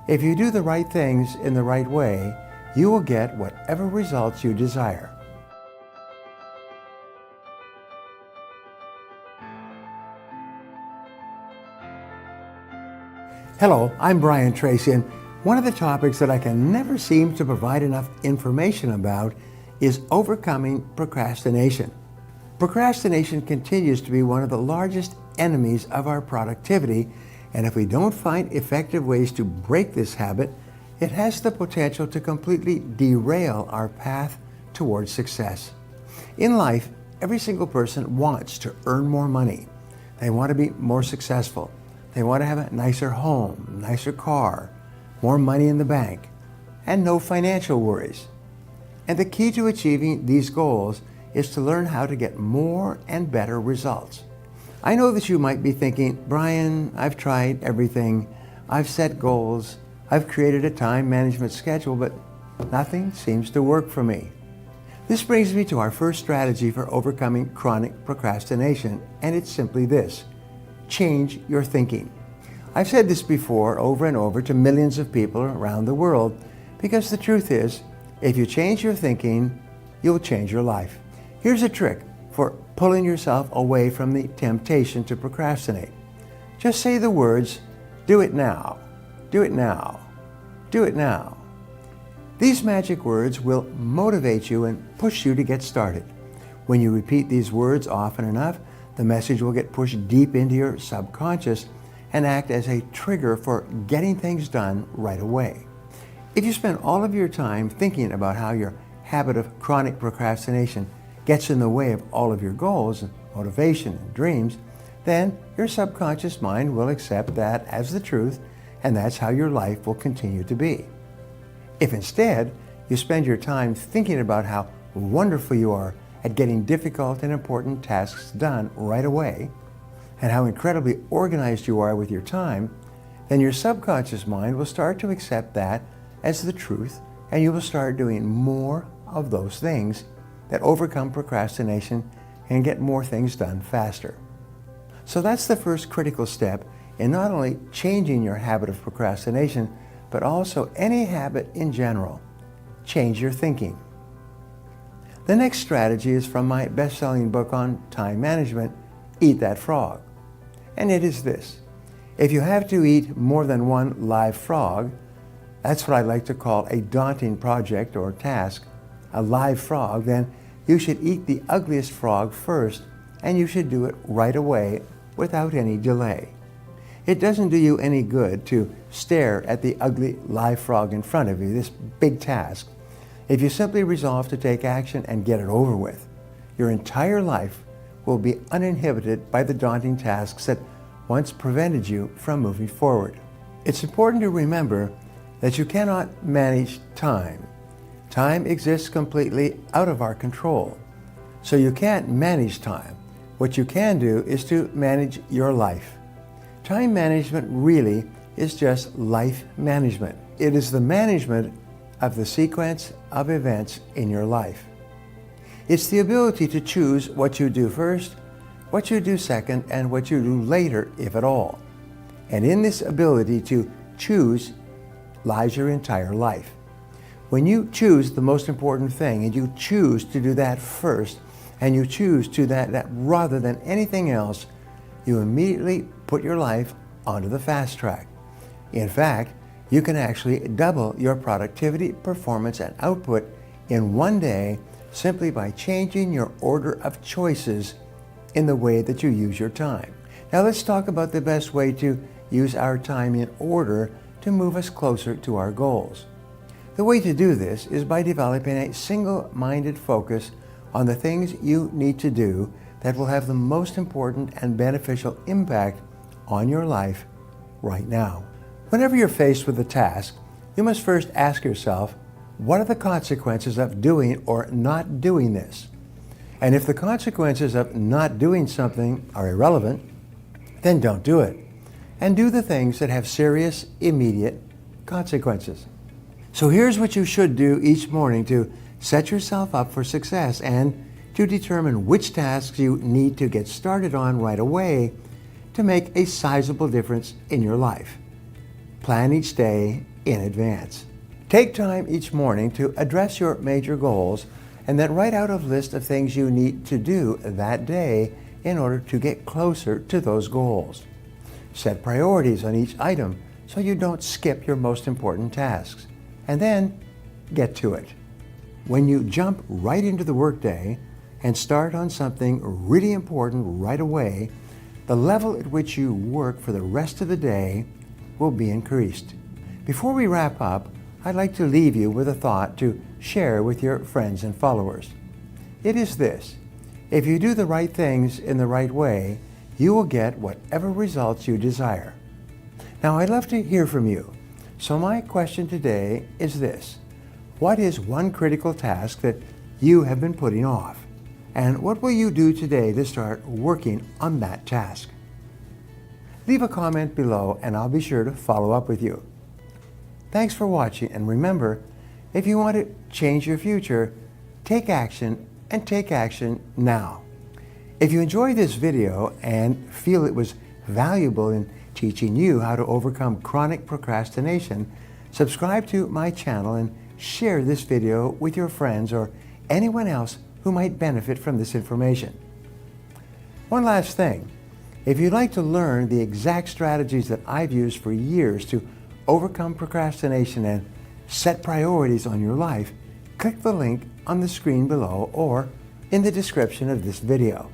If you do the right things in the right way, you will get whatever results you desire. Hello, I'm Tracy, and one of the topics that I can never seem to provide enough information about is overcoming procrastination. Procrastination continues to be one of the largest enemies of our productivity, and if we don't find effective ways to break this habit, it has the potential to completely derail our path towards success. In life, every single person wants to earn more money. They want to be more successful. They want to have a nicer home, nicer car, more money in the bank, and no financial worries. And the key to achieving these goals is to learn how to get more and better results. I know that you might be thinking, Brian, I've tried everything. I've set goals. I've created a time management schedule, but nothing seems to work for me. This brings me to our first strategy for overcoming chronic procrastination, and it's simply this: change your thinking. I've said this before over and over to millions of people around the world, because the truth is, if you change your thinking, you'll change your life. Here's a trick for pulling yourself away from the temptation to procrastinate. Just say the words, do it now, do it now, do it now. These magic words will motivate you and push you to get started. When you repeat these words often enough, the message will get pushed deep into your subconscious and act as a trigger for getting things done right away. If you spend all of your time thinking about how your habit of chronic procrastination gets in the way of all of your goals and motivation and dreams, then your subconscious mind will accept that as the truth, and that's how your life will continue to be. If instead you spend your time thinking about how wonderful you are at getting difficult and important tasks done right away, and how incredibly organized you are with your time, then your subconscious mind will start to accept that as the truth, and you will start doing more of those things that overcome procrastination and get more things done faster. So that's the first critical step in not only changing your habit of procrastination, but also any habit in general. Change your thinking. The next strategy is from my best-selling book on time management, Eat That Frog. And it is this: if you have to eat more than one live frog, that's what I like to call a daunting project or task, a live frog, then you should eat the ugliest frog first, and you should do it right away without any delay. It doesn't do you any good to stare at the ugly live frog in front of you, this big task, if you simply resolve to take action and get it over with. Your entire life will be uninhibited by the daunting tasks that once prevented you from moving forward. It's important to remember that you cannot manage time. Time exists completely out of our control. So you can't manage time. What you can do is to manage your life. Time management really is just life management. It is the management of the sequence of events in your life. It's the ability to choose what you do first, what you do second, and what you do later, if at all. And in this ability to choose lies your entire life. When you choose the most important thing, and you choose to do that first, and you choose to do that rather than anything else, you immediately put your life onto the fast track. In fact, you can actually double your productivity, performance, and output in one day simply by changing your order of choices in the way that you use your time. Now let's talk about the best way to use our time in order to move us closer to our goals. The way to do this is by developing a single-minded focus on the things you need to do that will have the most important and beneficial impact on your life right now. Whenever you're faced with a task, you must first ask yourself, what are the consequences of doing or not doing this? And if the consequences of not doing something are irrelevant, then don't do it. And do the things that have serious, immediate consequences. So here's what you should do each morning to set yourself up for success and to determine which tasks you need to get started on right away to make a sizable difference in your life. Plan each day in advance. Take time each morning to address your major goals and then write out a list of things you need to do that day in order to get closer to those goals. Set priorities on each item so you don't skip your most important tasks. And then get to it. When you jump right into the workday and start on something really important right away, the level at which you work for the rest of the day will be increased. Before we wrap up, I'd like to leave you with a thought to share with your friends and followers. It is this: if you do the right things in the right way, you will get whatever results you desire. Now, I'd love to hear from you. So my question today is this: what is one critical task that you have been putting off? And what will you do today to start working on that task? Leave a comment below and I'll be sure to follow up with you. Thanks for watching, and remember, if you want to change your future, take action, and take action now. If you enjoyed this video and feel it was valuable in teaching you how to overcome chronic procrastination, subscribe to my channel and share this video with your friends or anyone else who might benefit from this information. One last thing. If you'd like to learn the exact strategies that I've used for years to overcome procrastination and set priorities on your life, click the link on the screen below or in the description of this video.